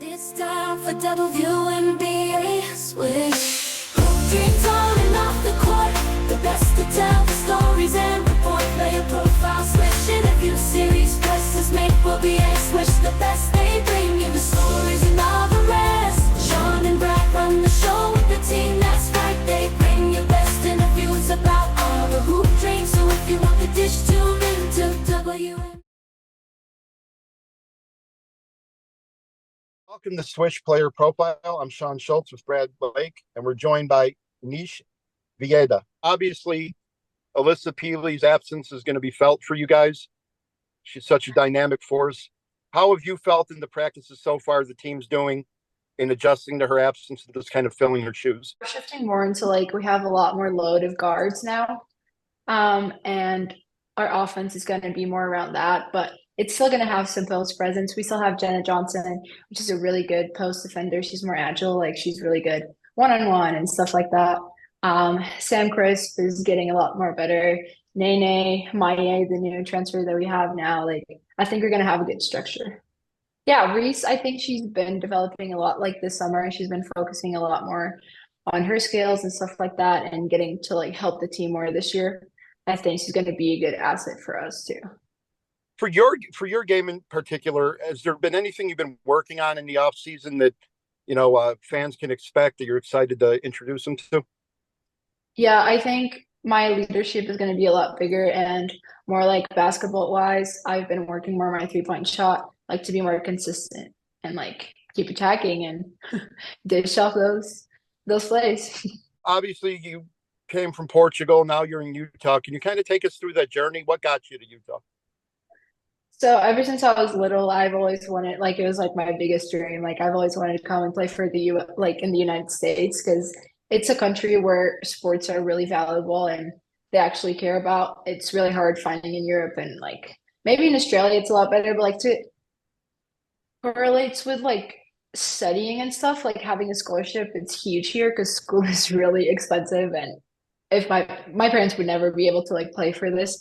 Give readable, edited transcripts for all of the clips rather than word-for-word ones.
It's time for WNBA switch. Hoop dreams on and off the court. The best to tell the stories and report. Player profile switch. Interview series. Presses make will be a switch. The best they bring you the stories and all the rest. Sean and Brad run the show with the team. That's right. They bring you best interviews about all the hoop dreams. So if you want the dish, tune in to WNBA. Welcome to Swish Player Profile. I'm Sean Schultz with Brad Blake, and we're joined by Inês Vieira. Obviously, Alyssa Peely's absence is going to be felt for you guys. She's such a dynamic force. How have you felt in the practices so far the team's doing in adjusting to her absence and just kind of filling her shoes? We're shifting more into we have a lot more load of guards now. And our offense is going to be more around that, but it's still going to have some post presence. We still have Jenna Johnson, which is a really good post defender. She's more agile, she's really good one-on-one and stuff like that. Sam Crisp is getting a lot more better. Nene, Maye, the new transfer that we have now, I think we're going to have a good structure. Yeah, Reese, I think she's been developing a lot this summer. She's been focusing a lot more on her skills and stuff like that and getting to help the team more this year. I think she's going to be a good asset for us too. For your game in particular, has there been anything you've been working on in the off season that fans can expect that you're excited to introduce them to? Yeah, I think my leadership is going to be a lot bigger and more basketball wise. I've been working more on my 3-point shot, to be more consistent and keep attacking and dish off those plays. Obviously, you came from Portugal. Now you're in Utah. Can you kind of take us through that journey? What got you to Utah? So ever since I was little, I've always wanted, it was my biggest dream. I've always wanted to come and play for the in the United States, because it's a country where sports are really valuable and they actually care about. It's really hard finding in Europe, and maybe in Australia it's a lot better, but to correlates with studying and stuff, having a scholarship, it's huge here because school is really expensive, and if my parents would never be able to play for this.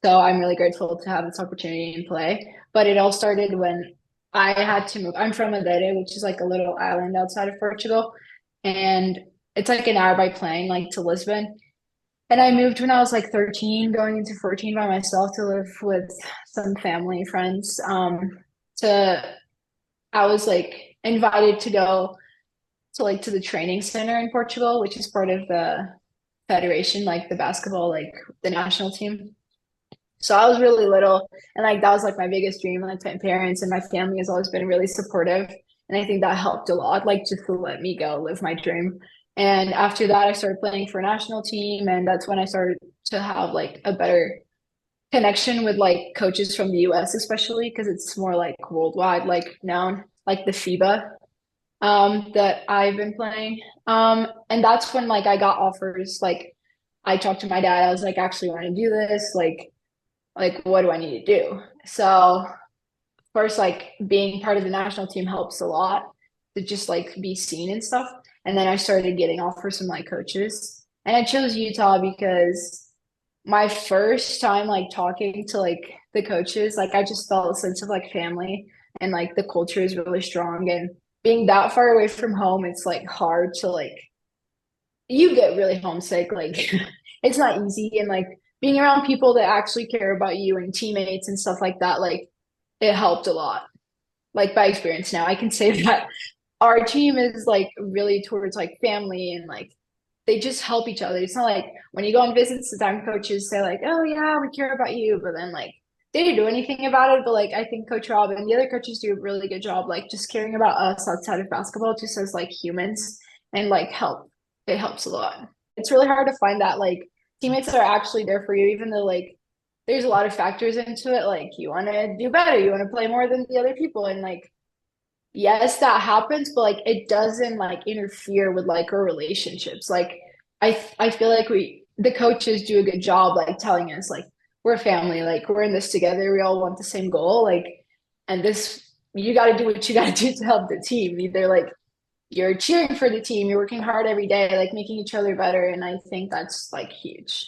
So I'm really grateful to have this opportunity and play. But it all started when I had to move. I'm from Madeira, which is a little island outside of Portugal. And it's an hour by plane, to Lisbon. And I moved when I was 13, going into 14 by myself to live with some family friends. I was invited to go to the training center in Portugal, which is part of the federation, the basketball, the national team. So I was really little, and that was my biggest dream. My parents and my family has always been really supportive, and I think that helped a lot, just to let me go live my dream. And after that, I started playing for a national team, and that's when I started to have a better connection with coaches from the US, especially because it's more worldwide known, the FIBA that I've been playing. And that's when I got offers. I talked to my dad. I was actually want to do this. What do I need to do? So of course, being part of the national team helps a lot to just be seen and stuff. And then I started getting offers from coaches, and I chose Utah because my first time talking to the coaches, I just felt a sense of family, and the culture is really strong, and being that far away from home, it's hard to you get really homesick. It's not easy, and being around people that actually care about you and teammates and stuff like that, it helped a lot. By experience now, I can say that our team is really towards family, and they just help each other. It's not when you go on visits, the time coaches say oh yeah, we care about you, but then they didn't do anything about it. But I think Coach Rob and the other coaches do a really good job, just caring about us outside of basketball, just as humans, and help. It helps a lot. It's really hard to find that teammates that are actually there for you, even though there's a lot of factors into it. You want to do better, you want to play more than the other people, and yes, that happens, but it doesn't interfere with our relationships. I feel the coaches do a good job telling us we're family, we're in this together, we all want the same goal, and this, you got to do what you got to do to help the team. Either you're cheering for the team, you're working hard every day, making each other better. And I think that's huge.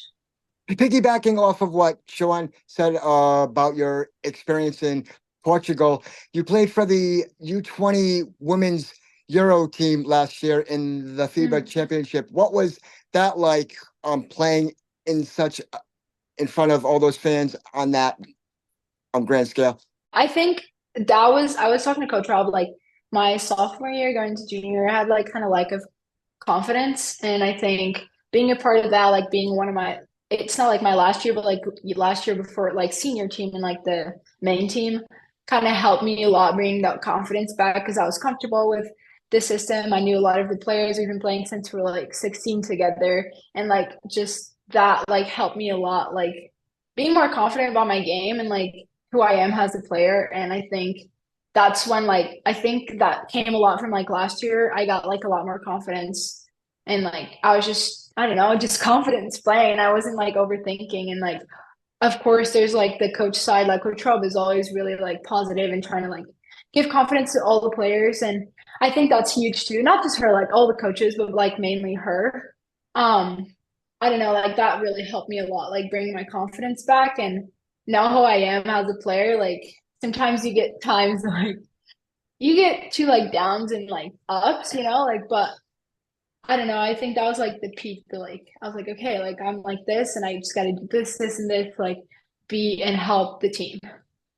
Piggybacking off of what Sean said about your experience in Portugal. You played for the U20 Women's Euro team last year in the FIBA Championship. What was that like, playing in in front of all those fans on that grand scale? I think I was talking to Coach Rob like my sophomore year going to junior, I had like kind of like a confidence. And I think being a part of that, like being one of my, it's not like my last year, but like last year before, like senior team and like the main team kind of helped me a lot bring that confidence back because I was comfortable with the system. I knew a lot of the players. We've been playing since we were like 16 together. And like just that like helped me a lot, like being more confident about my game and like who I am as a player. And I think that's when like I think that came a lot from like last year. I got like a lot more confidence and like I was just I don't know, just confidence playing. I wasn't like overthinking and like of course there's like the coach side, like Coach Rob is always really like positive and trying to like give confidence to all the players. And I think that's huge too. Not just her, like all the coaches, but like mainly her. Um, I don't know, like that really helped me a lot, like bringing my confidence back and know who I am as a player. Like sometimes you get times like you get to like downs and like ups, you know, like but I don't know. I think that was like the peak. The like I was like, okay, like I'm like this, and I just got to do this, this, and this, like be and help the team.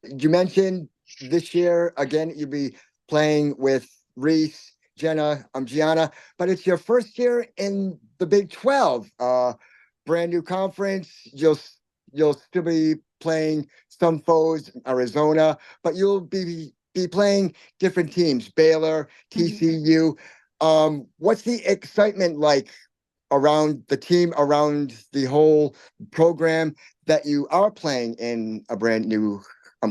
You mentioned this year again you'll be playing with Reese, Jenna, Gianna, but it's your first year in the Big 12, brand new conference. You'll still be playing some foes, Arizona, but you'll be playing different teams, Baylor, TCU. What's the excitement like around the team, around the whole program that you are playing in a brand new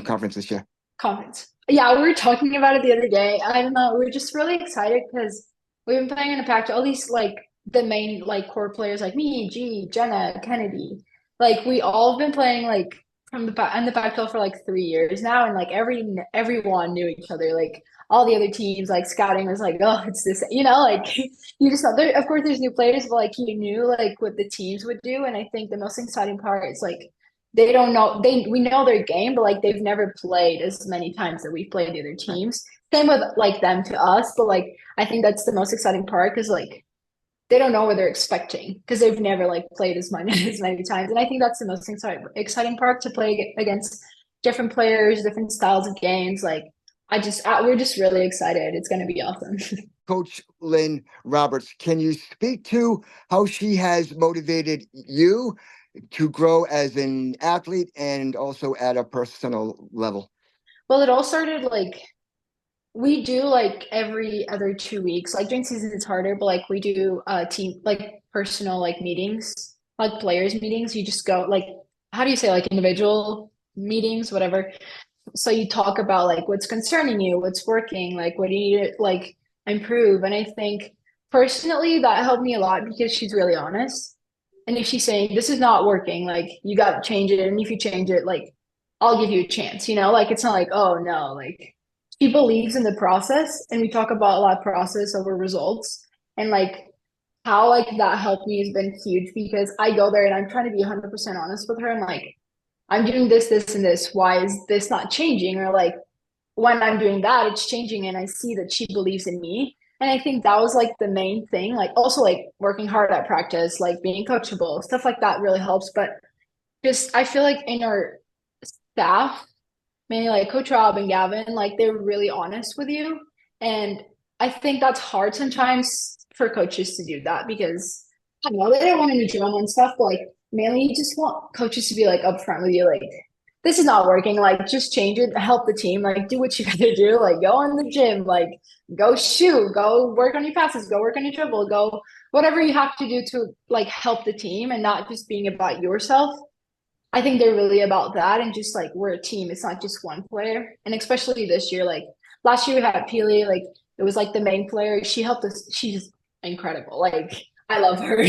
conference this year? Conference. Yeah, we were talking about it the other day. I don't know. We are just really excited because we've been playing in a pack. All these like the main like core players like me, G, Jenna, Kennedy. Like we all have been playing like from the in the Pac-12 for like 3 years now, and like everyone knew each other. Like all the other teams, like scouting was like, oh, it's this, you know, like you just know. There, of course, there's new players, but like you knew like what the teams would do, and I think the most exciting part is like they don't know we know their game, but like they've never played as many times that we've played the other teams. Same with like them to us, but like I think that's the most exciting part because like they don't know what they're expecting because they've never like played as many as many times. And I think that's the most exciting part to play against different players, different styles of games. Like we're just really excited. It's gonna be awesome. Coach Lynn Roberts, can you speak to how she has motivated you to grow as an athlete and also at a personal level? Well, it all started like we do like every other 2 weeks. Like during season it's harder, but like we do team like personal like meetings, like players meetings. You just go like how do you say like individual meetings, whatever. So you talk about like what's concerning you, what's working, like what do you need to like improve. And I think personally that helped me a lot because she's really honest. And if she's saying this is not working, like you got to change it, and if you change it, like I'll give you a chance, you know, like it's not like oh no, like she believes in the process, and we talk about a lot of process over results, and like how like that helped me has been huge because I go there and I'm trying to be 100% honest with her and like I'm doing this, this, and this. Why is this not changing? Or like when I'm doing that, it's changing, and I see that she believes in me. And I think that was like the main thing. Like also like working hard at practice, like being coachable, stuff like that really helps. But just I feel like in our staff, mainly like Coach Rob and Gavin, like they're really honest with you. And I think that's hard sometimes for coaches to do that because I don't know, they don't want any drama and stuff, but like mainly you just want coaches to be like upfront with you, like this is not working, like just change it, help the team, like do what you gotta do, like go in the gym, like go shoot, go work on your passes, go work on your dribble, go whatever you have to do to like help the team and not just being about yourself. I think they're really about that and just like we're a team. It's not just one player. And especially this year, like last year we had Peely, like it was like the main player. She helped us. She's incredible. Like I love her.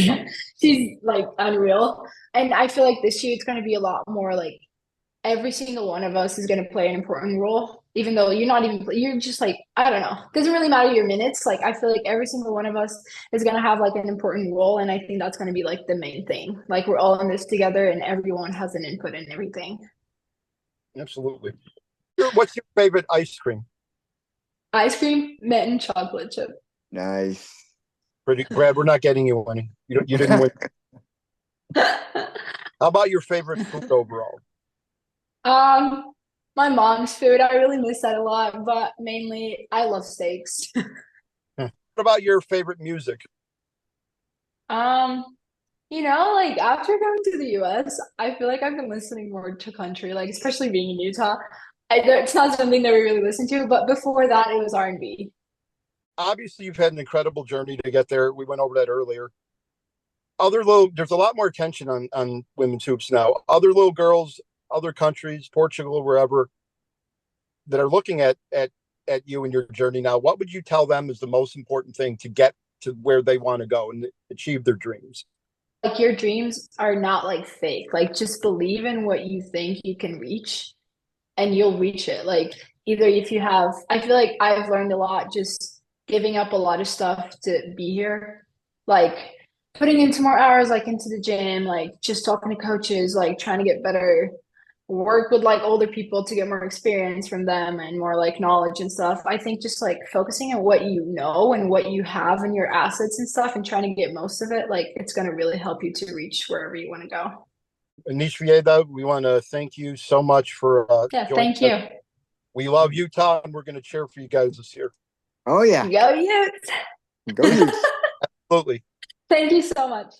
She's like unreal. And I feel like this year it's going to be a lot more like every single one of us is going to play an important role, even though you're not even, you're just like, I don't know, doesn't really matter your minutes. Like, I feel like every single one of us is going to have like an important role. And I think that's going to be like the main thing. Like, we're all in this together and everyone has an input in everything. Absolutely. What's your favorite ice cream? Ice cream, mint and chocolate chip. Nice. Pretty, Brad, we're not getting you any. You didn't win. How about your favorite food overall? My mom's food, I really miss that a lot, but mainly I love steaks. What about your favorite music? Um, like after going to the US, I feel like I've been listening more to country, like especially being in Utah. It's not something that we really listen to, but before that, it was R&B. Obviously, you've had an incredible journey to get there. We went over that earlier. There's a lot more attention on women's hoops now. Other little girls, other countries, Portugal, wherever, that are looking at you and your journey now. What would you tell them is the most important thing to get to where they want to go and achieve their dreams? Like your dreams are not like fake. Like just believe in what you think you can reach and you'll reach it. Like either if you have, I feel like I've learned a lot just giving up a lot of stuff to be here. Like putting into more hours, like into the gym, like just talking to coaches, like trying to get better, work with like older people to get more experience from them and more like knowledge and stuff. I think just like focusing on what you know and what you have and your assets and stuff and trying to get most of it, like it's going to really help you to reach wherever you want to go. Inês Vieira, we want to thank you so much for Yeah, joining thank you. us. We love Utah, and we're going to cheer for you guys this year. Oh yeah. Go Utes. Go Utes. Absolutely. Thank you so much.